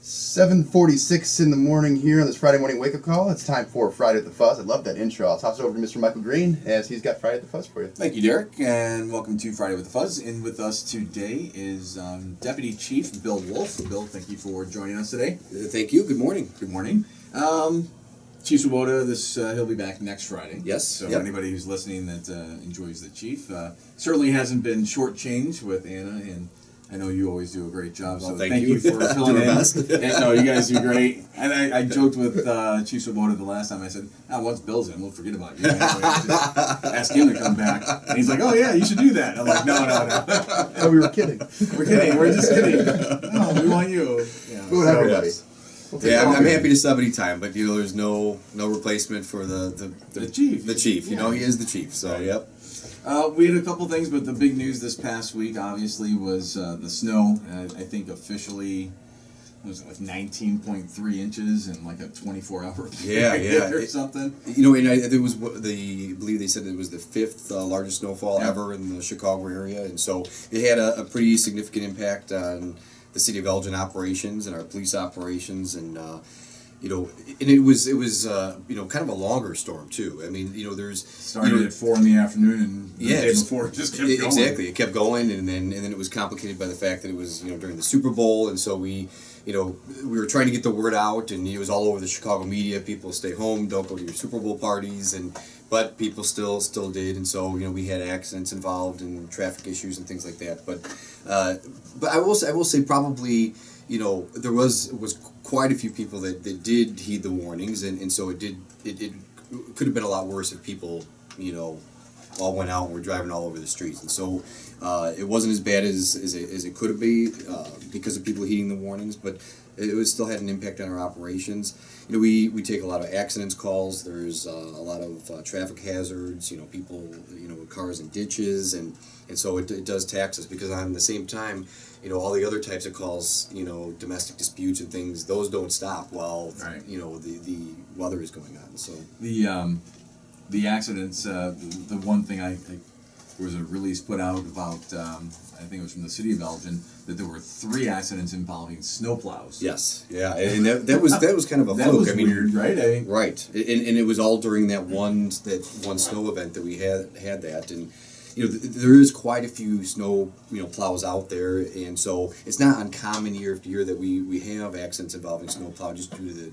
7:46 in the morning here on this Friday morning wake-up call. It's time for Friday at the Fuzz. I love that intro. I'll toss it over to Mr. Michael Greene as he's got Friday at the Fuzz for you. Thank you, Derek, and welcome to Friday with the Fuzz. In with us today is Deputy Chief Bill Wolf. Bill, thank you for joining us today. Thank you. Good morning. Good morning. Chief Swoboda, he'll be back next Friday. Yes. So anybody who's listening that enjoys the Chief certainly hasn't been shortchanged with Anna, and I know you always do a great job. Well, so thank you for filling in. Best. No, you guys do great. And I joked with Chief Swoboda the last time. I said, once Bill's in, we'll forget about you. Just ask him to come back. And he's like, oh, yeah, you should do that. I'm like, no. Oh, we were kidding. We're kidding. We're just kidding. No, we want you. Yeah. We'll have everybody. I'm happy to sub anytime, but there's no replacement for the chief. The chief, he is the chief. So right. Yep. We had a couple things, but the big news this past week, obviously, was the snow. I think officially, was it like 19.3 inches in like a 24-hour period or something. And there was I believe they said it was the fifth largest snowfall ever in the Chicago area, and so it had a pretty significant impact on the city of Elgin operations and our police operations, and and it was kind of a longer storm too. I mean, there's started at 4 in the afternoon, and the day before it just kept going. Exactly, it kept going, and then it was complicated by the fact that it was during the Super Bowl, and so we were trying to get the word out, and it was all over the Chicago media. People stay home, don't go to your Super Bowl parties, but people still did, and so we had accidents involved and traffic issues and things like that. But I will say probably there was quite a few people that did heed the warnings, and so it could have been a lot worse if people all went out and were driving all over the streets, and so it wasn't as bad as it could have been because of people heeding the warnings, but it still had an impact on our operations. We take a lot of accidents calls. There's a lot of traffic hazards. People with cars in ditches, and so it does tax us because on the same time, all the other types of calls, domestic disputes and things, those don't stop while the weather is going on. So the accidents, the one thing there was a release put out about, I think it was from the city of Elgin, that there were 3 accidents involving snowplows. Yes, yeah, and that was kind of a that fluke. Was weird, right? Right, and it was all during that one snow event that we had that, and there is quite a few snow plows out there, and so it's not uncommon year after year that we have accidents involving snowplow just due to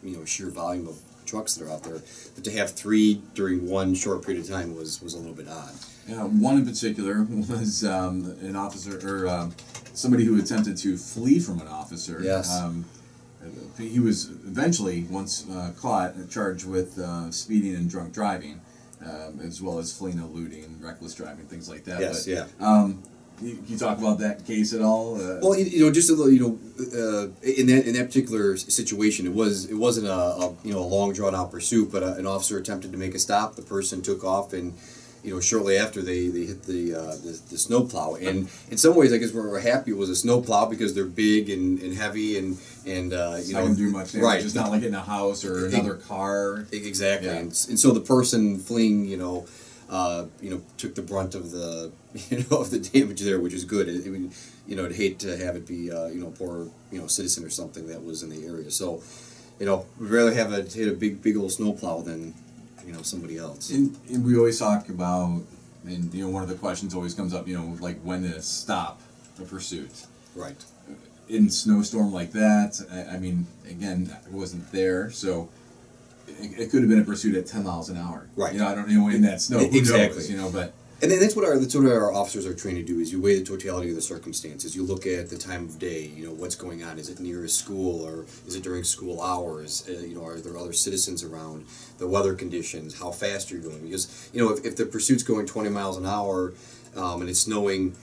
the sheer volume of trucks that are out there. But to have 3 during one short period of time was a little bit odd. One in particular was an officer or somebody who attempted to flee from an officer. Yes. He was eventually once caught and charged with speeding and drunk driving, as well as fleeing, eluding, reckless driving, things like that. Yes, but, yeah. Can you talk about that case at all? Well, just a little, in that particular situation, it wasn't a long drawn out pursuit, but an officer attempted to make a stop. The person took off, and shortly after they hit the snowplow. And in some ways, I guess we're happy it was a snowplow because they're big and heavy and it's not gonna do much damage. Right. It's not like in a house or another car. Exactly. Yeah. And so the person fleeing, took the brunt of the of the damage there, which is good. I'd hate to have it be poor citizen or something that was in the area. So we'd rather have hit a big old snowplow than somebody else. And we always talk about, and one of the questions always comes up, like when to stop a pursuit. Right. In a snowstorm like that, again, I wasn't there, so it could have been a pursuit at 10 miles an hour. Right. I don't know in that snow. Exactly. Who knows, but. And then that's what our officers are trained to do, is you weigh the totality of the circumstances. You look at the time of day, what's going on. Is it near a school, or is it during school hours? Are there other citizens around? The weather conditions, how fast you're going. Because, if the pursuit's going 20 miles an hour and it's snowing,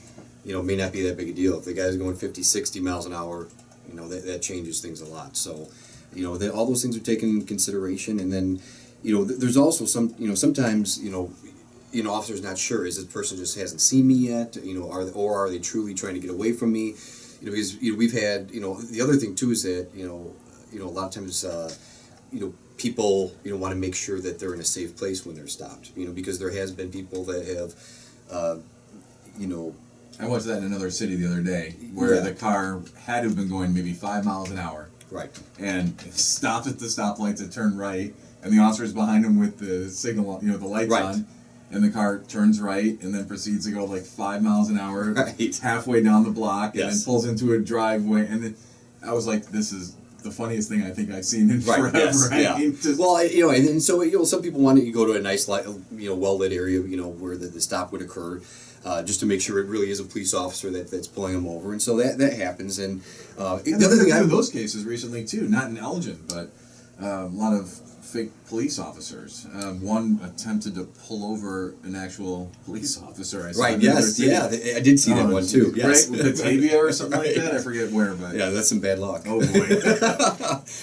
it may not be that big a deal. If the guy's going 50, 60 miles an hour, that changes things a lot. So, all those things are taken into consideration. And then, there's also sometimes, officers not sure, is this person just hasn't seen me yet, are they truly trying to get away from me? Because we've had, the other thing too is that a lot of times people want to make sure that they're in a safe place when they're stopped, because there has been people that have I watched that in another city the other day, where the car had to have been going maybe 5 miles an hour. Right. And stopped at the stoplight to turn right, and the officer's behind him with the signal, the lights on, and the car turns right and then proceeds to go like 5 miles an hour, halfway down the block, and then pulls into a driveway, and then I was like, this is the funniest thing I think I've seen in forever. Well, and so some people want to go to a nice, well lit area, where the stop would occur, just to make sure it really is a police officer that's pulling them over, and so that happens. And the other thing, I those cases recently too, not in Elgin, but a lot of fake police officers. One attempted to pull over an actual police officer. I saw I did see that one too. Yes, right, with Batavia or something like that. I forget where, but yeah, that's some bad luck. Oh boy.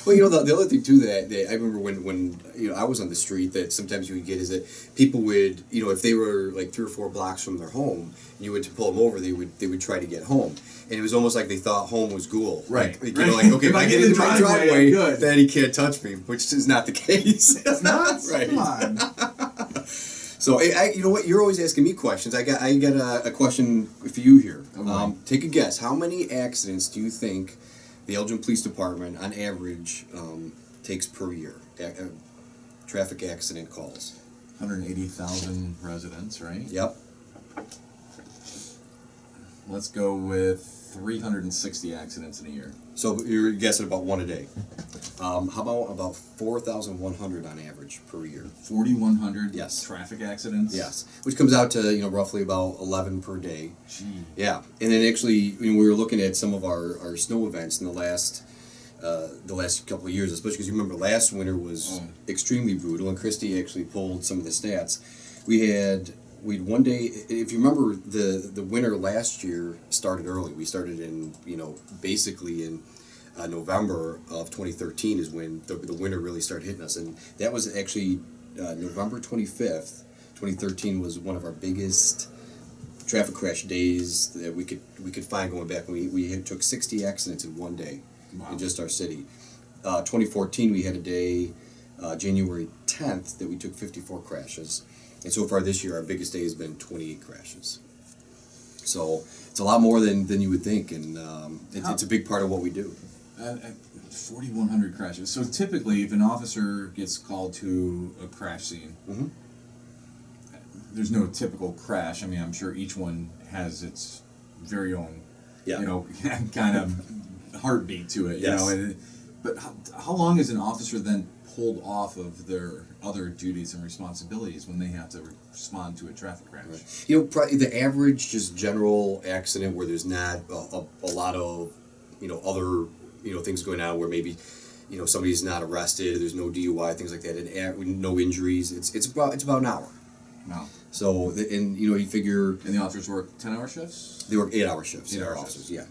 Well, the other thing too that I remember when I was on the street, that sometimes you would get is that people would, if they were like 3 or 4 blocks from their home, and you went to pull them over, they would try to get home. And it was almost like they thought home was Ghoul. Right. Like, okay, if I get into my driveway, then he can't touch me, which is not the case. It's not? Right. Come on. So, you know what? You're always asking me questions. I got a question for you here. Okay. Take a guess. How many accidents do you think the Elgin Police Department, on average, takes per year? Traffic accident calls. 180,000 residents, right? Yep. Let's go with 360 accidents in a year. So you're guessing about 1 a day. How about 4,100 on average per year? 4,100 Yes. traffic accidents? Yes, which comes out to roughly about 11 per day. Gee. Yeah, and then actually we were looking at some of our snow events in the last couple of years, especially because you remember last winter was extremely brutal, and Christy actually pulled some of the stats. We'd one day, if you remember, the winter last year started early. We started in, basically in November of 2013 is when the winter really started hitting us. And that was actually November 25th, 2013 was one of our biggest traffic crash days that we could find going back. We took 60 accidents in one day in just our city. 2014, we had a day, January 10th, that we took 54 crashes. And so far this year, our biggest day has been 28 crashes. So it's a lot more than you would think, and it's a big part of what we do. 4,100 crashes. So typically, if an officer gets called to a crash scene, there's no typical crash. I mean, I'm sure each one has its very own, kind of heartbeat to it. Yes. But how long is an officer then pulled off of their other duties and responsibilities when they have to respond to a traffic crash? Right. Probably the average just general accident where there's not a lot of other things going on, where maybe somebody's not arrested, there's no DUI, things like that, and no injuries. It's about an hour. Wow. So you figure. And the officers work 10-hour shifts. They work 8-hour shifts. 8-hour officers, yeah.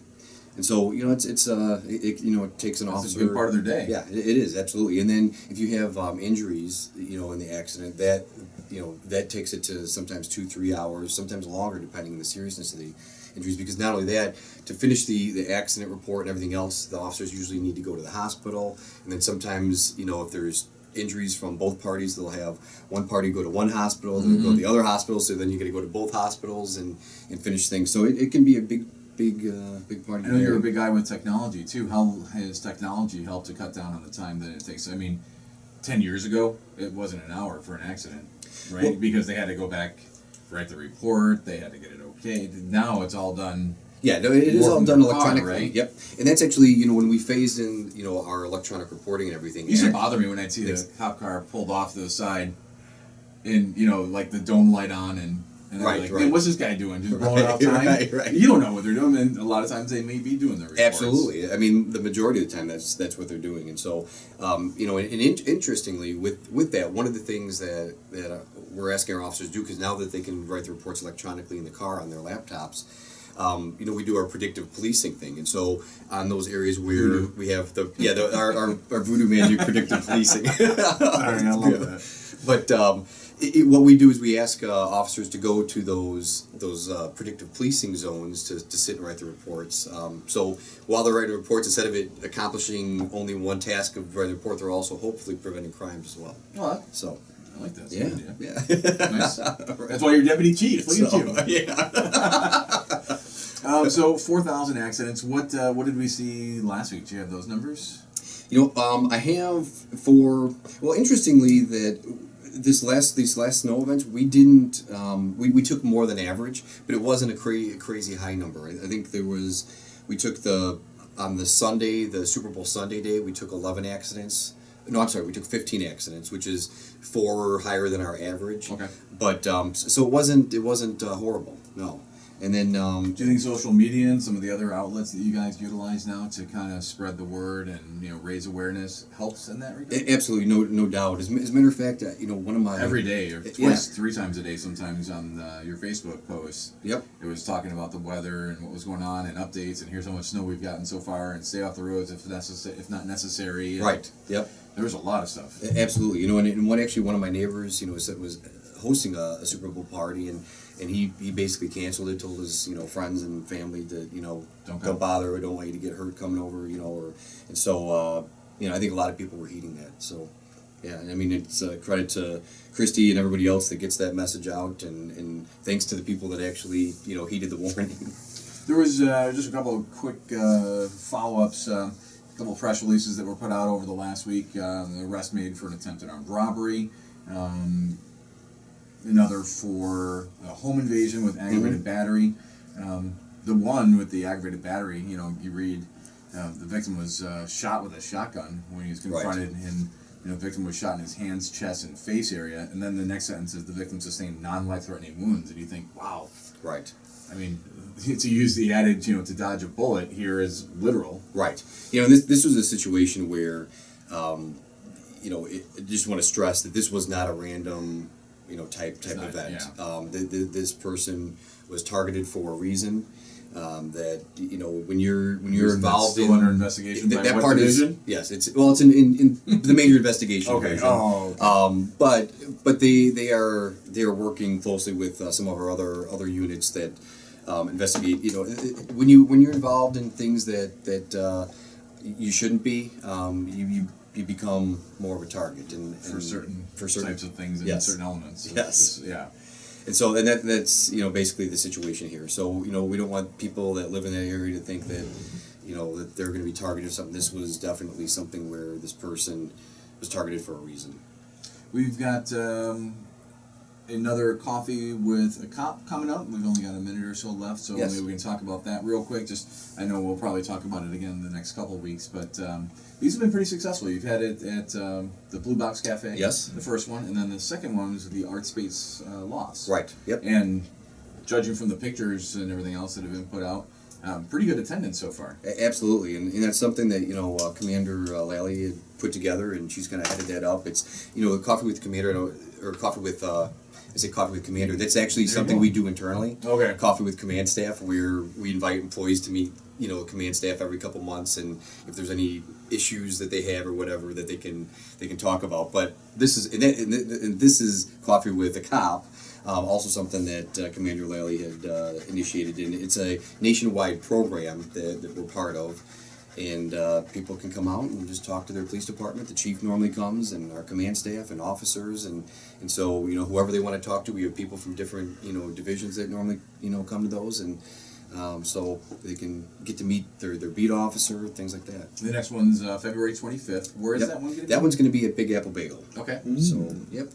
And so it takes an officer. That's a good part of their day. Yeah, it is, absolutely. And then if you have injuries, in the accident, that takes it to sometimes 2-3 hours, sometimes longer, depending on the seriousness of the injuries. Because not only that, to finish the accident report and everything else, the officers usually need to go to the hospital. And then sometimes, if there's injuries from both parties, they'll have one party go to one hospital, then go to the other hospital. So then you got to go to both hospitals and finish things. So it can be a big part of I know you're a big guy with technology too. How has technology helped to cut down on the time that it takes? I mean, 10 years ago, it wasn't an hour for an accident, right? Well, because they had to go back, write the report, they had to get it okayed. Now it's all done. Yeah, no, it is all done electronically. Right? Yep, and that's actually when we phased in our electronic reporting and everything. It used to bother me when I'd see the cop car pulled off to the side, and like the dome light on and. Right. Man, what's this guy doing? Just blowing off time? Right. You don't know what they're doing, and a lot of times they may be doing their reports. Absolutely. I mean, the majority of the time, that's what they're doing. And so, interestingly, with that, one of the things that we're asking our officers to do, because now that they can write the reports electronically in the car on their laptops, we do our predictive policing thing. And so, on those areas where we have our voodoo magic predictive policing. Sorry, I love that. But what we do is we ask officers to go to those predictive policing zones to sit and write the reports. So while they're writing reports, instead of it accomplishing only one task of writing a report, they're also hopefully preventing crimes as well. Well, so I like that. Yeah. Nice. That's why you're deputy chief. Look at you. Yeah. So 4,000 accidents. What did we see last week? Do you have those numbers? I have interestingly that these last snow events, we didn't, we took more than average, but it wasn't a crazy high number. I think we took on the Sunday, the Super Bowl Sunday day, we took 11 accidents. No, I'm sorry, we took 15 accidents, which is 4 higher than our average. Okay. But, so it wasn't horrible, no. And then, do you think social media and some of the other outlets that you guys utilize now to kind of spread the word and raise awareness helps in that regard? Absolutely, no doubt. As a matter of fact, one of my every day or twice, 3 times a day sometimes on your Facebook posts. Yep. It was talking about the weather and what was going on and updates and here's how much snow we've gotten so far and stay off the roads if not necessary. Right. Yep. There was a lot of stuff. Absolutely, and one of my neighbors, was hosting a Super Bowl party and he basically canceled it, told his friends and family that don't bother, or don't want you to get hurt coming over, and so I think a lot of people were heeding that. So yeah, I mean it's credit to Christy and everybody else that gets that message out, and thanks to the people that actually heeded the warning. There was just a couple of quick follow-ups. A couple of press releases that were put out over the last week. An arrest made for an attempted armed robbery. Another for a home invasion with aggravated battery. The one with the aggravated battery, you read the victim was shot with a shotgun when he was confronted, and the victim was shot in his hands, chest, and face area. And then the next sentence is the victim sustained non-life-threatening wounds, and you think, wow. Right. I mean, to use the adage, to dodge a bullet here is literal. Right. This was a situation where, I just want to stress that this was not a random, type event. Yeah. This person was targeted for a reason. That when you're involved still under investigation by that what part division? It's in the major investigation okay. division. Oh. Okay. But they are working closely with some of our other units that investigate. When you're involved in things that you shouldn't be, you become more of a target and for certain types of things and yes. certain elements. Yes. Yeah. And so, that's basically the situation here. So, we don't want people that live in that area to think that, that they're going to be targeted or something. This was definitely something where this person was targeted for a reason. We've got another coffee with a cop coming up. We've only got a minute or so left, so yes. maybe we can talk about that real quick. I know we'll probably talk about it again in the next couple of weeks, but these have been pretty successful. You've had it at the Blue Box Cafe, yes, the first one, and then the second one was the Art Space Loss. Right. Yep. And judging from the pictures and everything else that have been put out, pretty good attendance so far. Absolutely, and that's something that Commander Lally had put together, and she's kind of headed that up. It's Coffee with Commander or Coffee with. I say Coffee with Commander. That's actually something we do internally. Okay. Coffee with Command Staff, where we invite employees to meet, command staff every couple months, and if there's any issues that they have or whatever that they can talk about. But this is and this is Coffee with a Cop, also something that Commander Lally had initiated, and it's a nationwide program that we're part of. And people can come out and just talk to their police department. The chief normally comes, and our command staff and officers, and so whoever they want to talk to. We have people from different divisions that normally come to those, and so they can get to meet their beat officer, things like that. The next one's February 25th. Where is that one going to be? That one's going to be at Big Apple Bagel. Okay. So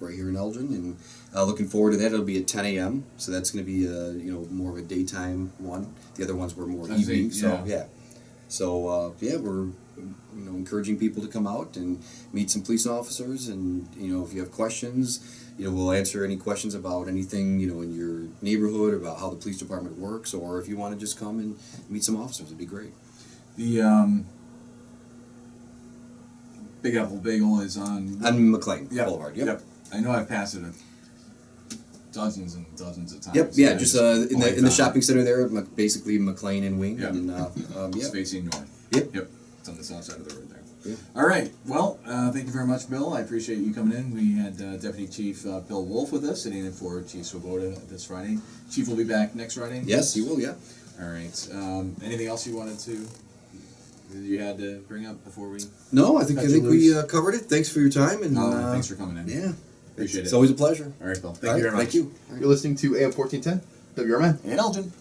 right here in Elgin, and looking forward to that. It'll be at 10 a.m. So that's going to be more of a daytime one. The other ones were more evening. So yeah. So we're encouraging people to come out and meet some police officers, and if you have questions, we'll answer any questions about anything in your neighborhood, about how the police department works, or if you want to just come and meet some officers, it'd be great. The Big Apple Bagel is on McLean Boulevard. Yep. I know I've passed it dozens and dozens of times. Yep. Yeah. Just in the shopping center there, basically McLean and Wing. Yep. And it's facing north. Yep. It's on the south side of the road there. Yeah. All right. Well, thank you very much, Bill. I appreciate you coming in. We had Deputy Chief Bill Wolf with us, sitting in for Chief Swoboda this Friday. Chief will be back next Friday? Yes, he will, yeah. All right. Anything else you wanted to... you had to bring up before we... No, I think we covered it. Thanks for your time. And thanks for coming in. Yeah. Appreciate it. It's always a pleasure. All right, Bill. Thank you very much. Thank you. You're listening to AM 1410, WRMN. And Elgin.